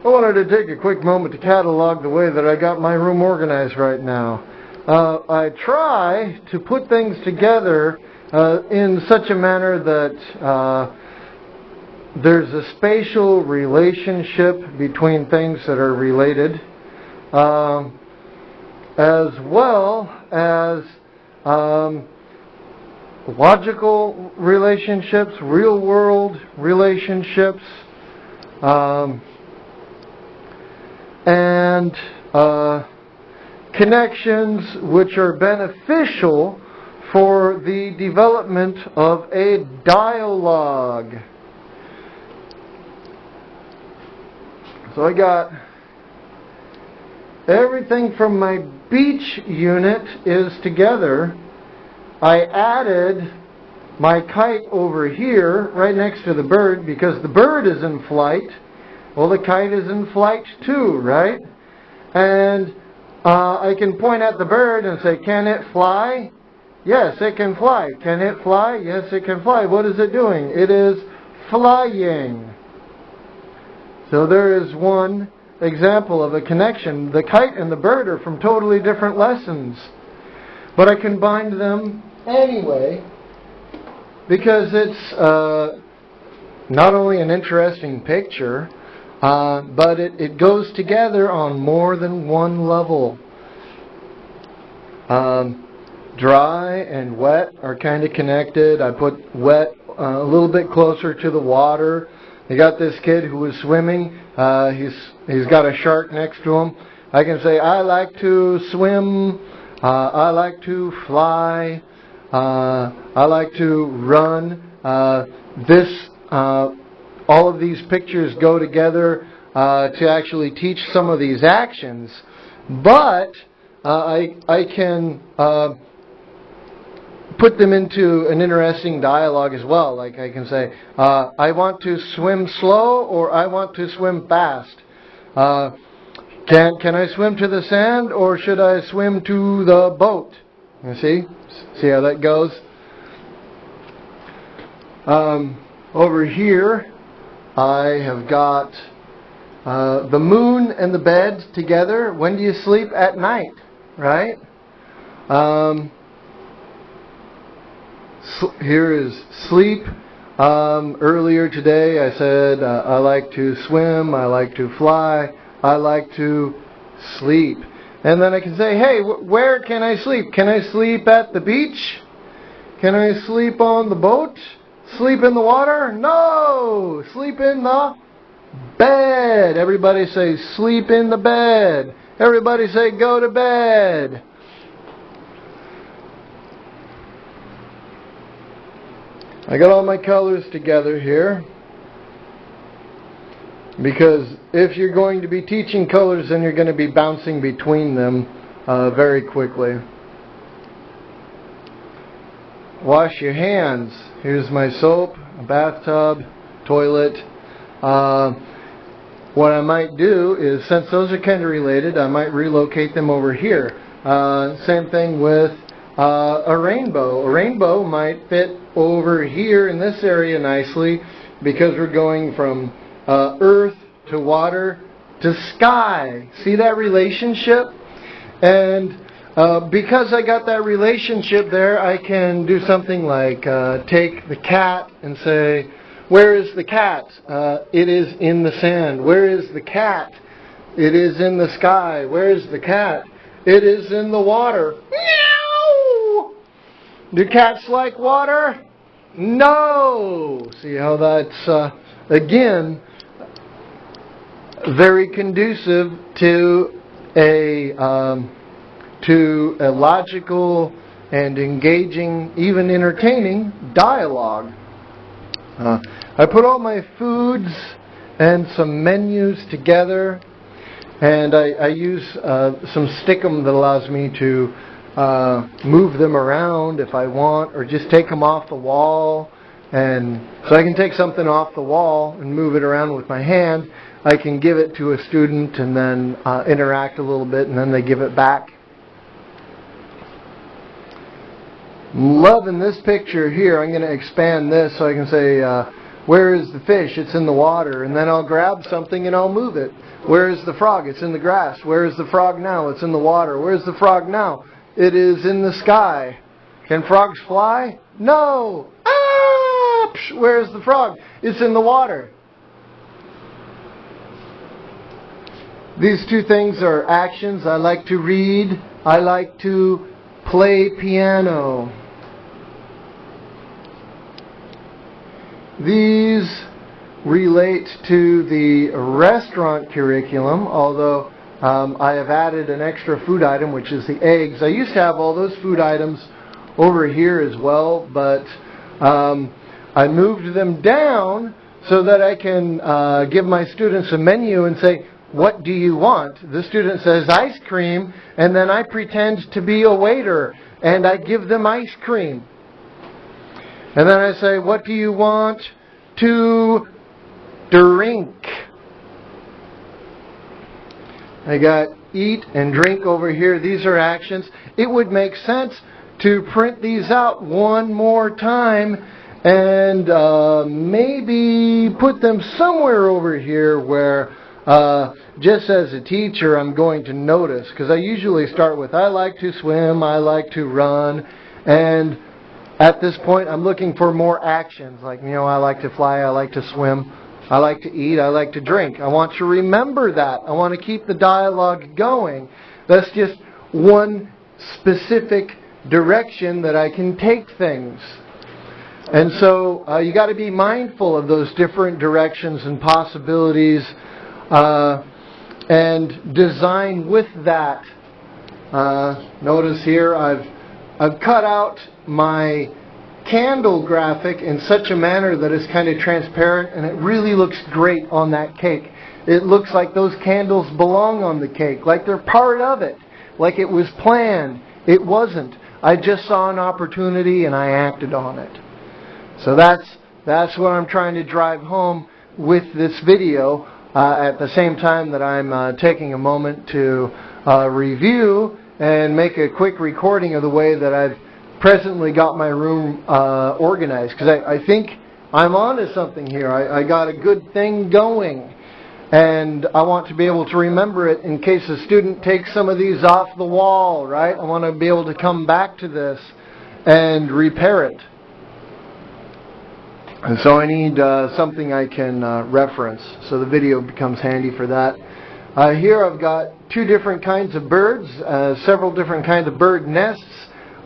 I wanted to take a quick moment to catalog the way that I got my room organized right now. I try to put things together in such a manner that there's a spatial relationship between things that are related, as well as logical relationships, real world relationships, and connections which are beneficial for the development of a dialogue. So I got everything from my beach unit is together. I added my kite over here right next to the bird because the bird is in flight. Well, the kite is in flight too, right? And I can point at the bird and say, can it fly? Yes, it can fly. Can it fly? Yes, it can fly. What is it doing? It is flying. So there is one example of a connection. The kite and the bird are from totally different lessons. But I combined them anyway because it's not only an interesting picture, but it goes together on more than one level. Dry and wet are kind of connected. I put wet a little bit closer to the water. You got this kid who was swimming. He's got a shark next to him. I can say, I like to swim. I like to fly. I like to run. All of these pictures go together to actually teach some of these actions. But I can put them into an interesting dialogue as well. Like I can say, I want to swim slow or I want to swim fast. Can I swim to the sand or should I swim to the boat? You see how that goes? Over here, I have got the moon and the bed together. When do you sleep? At night, right? Here is sleep. Earlier today I said I like to swim, I like to fly, I like to sleep. And then I can say, hey, where can I sleep? Can I sleep at the beach? Can I sleep on the boat? Sleep in the water? No! Sleep in the bed. Everybody say, sleep in the bed. Everybody say, go to bed. I got all my colors together here because if you're going to be teaching colors, then you're going to be bouncing between them very quickly. Wash your hands. Here's my soap, a bathtub, toilet. What I might do is, since those are kind of related, I might relocate them over here. Same thing with a rainbow. A rainbow might fit over here in this area nicely because we're going from earth to water to sky. See that relationship? And because I got that relationship there, I can do something like take the cat and say, where is the cat? It is in the sand. Where is the cat? It is in the sky. Where is the cat? It is in the water. Meow! Do cats like water? No! See how that's, again, very conducive to a logical and engaging, even entertaining dialogue. I put all my foods and some menus together, and I use some stickum that allows me to move them around if I want, or just take them off the wall. And so I can take something off the wall and move it around with my hand. I can give it to a student and then interact a little bit, and then they give it back. Loving this picture here. I'm going to expand this so I can say Where is the fish? It's in the water. And then I'll grab something and I'll move it. Where is the frog? It's in the grass. Where is the frog now? It's in the water. Where is the frog now? It is in the sky. Can frogs fly? No! Ah! Psh, where is the frog? It's in the water. These two things are actions. I like to read. I like to play piano. These relate to the restaurant curriculum, although I have added an extra food item, which is the eggs. I used to have all those food items over here as well, but I moved them down so that I can give my students a menu and say, what do you want? The student says ice cream, and then I pretend to be a waiter, and I give them ice cream. And then I say, what do you want to drink? I got eat and drink over here. These are actions. It would make sense to print these out one more time and maybe put them somewhere over here where just as a teacher I'm going to notice, because I usually start with I like to swim, I like to run, and at this point I'm looking for more actions, like, I like to fly, I like to swim, I like to eat, I like to drink. I want to remember that. I want to keep the dialogue going. That's just one specific direction that I can take things. And so you got to be mindful of those different directions and possibilities and design with that. Notice here I've cut out my candle graphic in such a manner that it's kind of transparent, and it really looks great on that cake. It looks like those candles belong on the cake, like they're part of it, like it was planned. It wasn't. I just saw an opportunity and I acted on it. So that's what I'm trying to drive home with this video, at the same time that I'm taking a moment to review and make a quick recording of the way that I've presently got my room organized, because I think I'm onto something here. I got a good thing going, and I want to be able to remember it in case a student takes some of these off the wall, right? I want to be able to come back to this and repair it. And so I need something I can reference, so the video becomes handy for that. Here I've got two different kinds of birds, several different kinds of bird nests.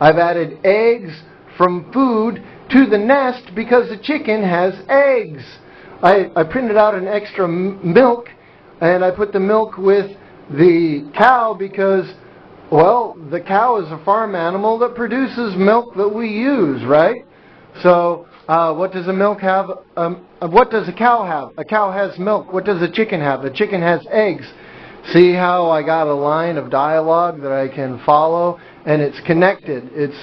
I've added eggs from food to the nest because the chicken has eggs. I printed out an extra milk, and I put the milk with the cow because, well, the cow is a farm animal that produces milk that we use, right? So what does a milk have? What does a cow have? A cow has milk. What does a chicken have? A chicken has eggs. See how I got a line of dialogue that I can follow? And it's connected. It's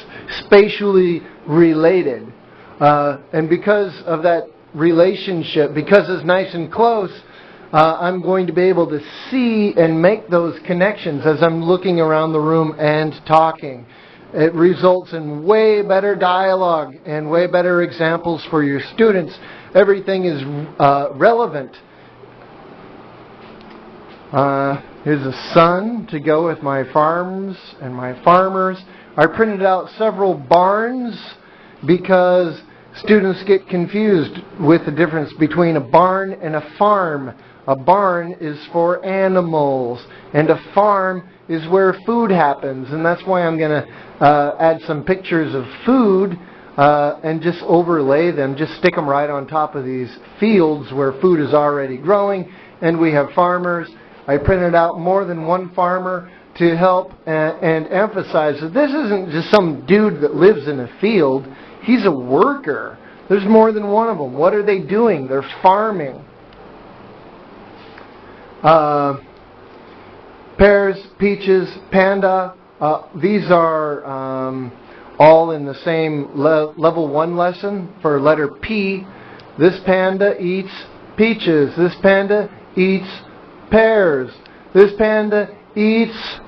spatially related. And because of that relationship, because it's nice and close, I'm going to be able to see and make those connections as I'm looking around the room and talking. It results in way better dialogue and way better examples for your students. Everything is relevant. Here's a sun to go with my farms and my farmers. I printed out several barns because students get confused with the difference between a barn and a farm. A barn is for animals, and a farm is where food happens. And that's why I'm going to add some pictures of food and just overlay them, just stick them right on top of these fields where food is already growing, and we have farmers. I printed out more than one farmer to help and emphasize that this isn't just some dude that lives in a field. He's a worker. There's more than one of them. What are they doing? They're farming. Pears, peaches, panda. These are all in the same level 1 lesson for letter P. This panda eats peaches. This panda eats pears. This panda eats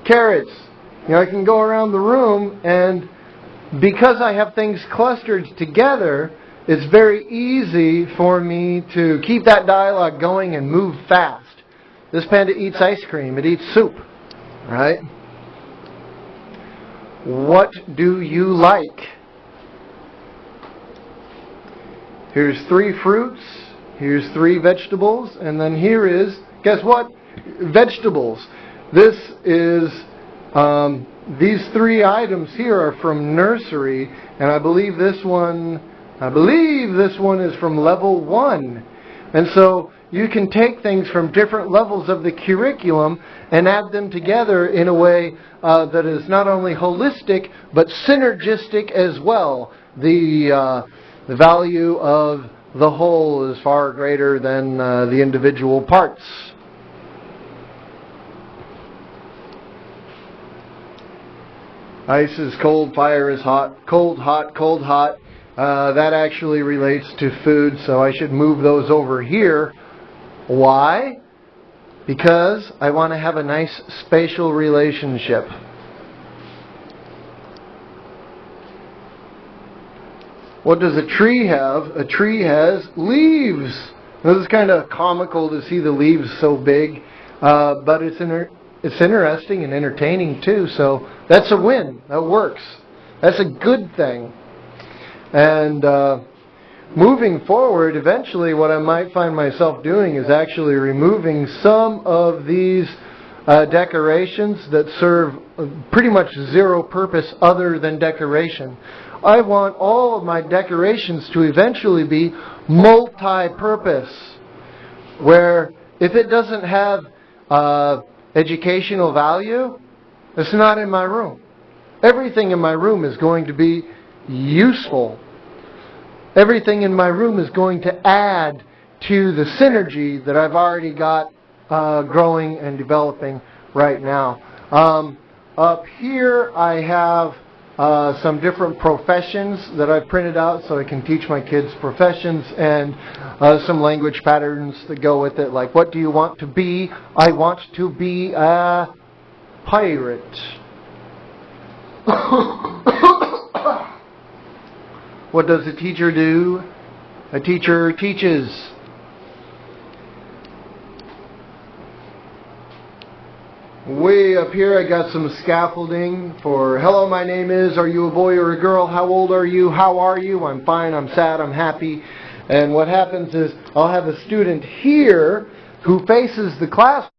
carrots. I can go around the room, and because I have things clustered together, it's very easy for me to keep that dialogue going and move fast. This panda eats ice cream. It eats soup. Right? What do you like? Here's 3 fruits. Here's 3 vegetables. And then here is, guess what? Vegetables. This is, these 3 items here are from nursery. And I believe this one is from level 1. And so you can take things from different levels of the curriculum and add them together in a way that is not only holistic but synergistic as well. The value of the whole is far greater than the individual parts. Ice is cold, fire is hot, cold, hot, cold, hot. That actually relates to food, so I should move those over here. Why? Because I want to have a nice spatial relationship. What does a tree have? A tree has leaves. This is kind of comical to see the leaves so big, but it's interesting and entertaining too, so that's a win. That works. That's a good thing. And moving forward, eventually what I might find myself doing is actually removing some of these decorations that serve pretty much zero purpose other than decoration. I want all of my decorations to eventually be multi-purpose, where if it doesn't have educational value, it's not in my room. Everything in my room is going to be useful. Everything in my room is going to add to the synergy that I've already got growing and developing right now. Up here I have some different professions that I've printed out so I can teach my kids professions, and some language patterns that go with it, like what do you want to be? I want to be a pirate. What does a teacher do? A teacher teaches. Way up here I got some scaffolding for hello, my name is, are you a boy or a girl, how old are you, how are you, I'm fine, I'm sad, I'm happy. And what happens is I'll have a student here who faces the class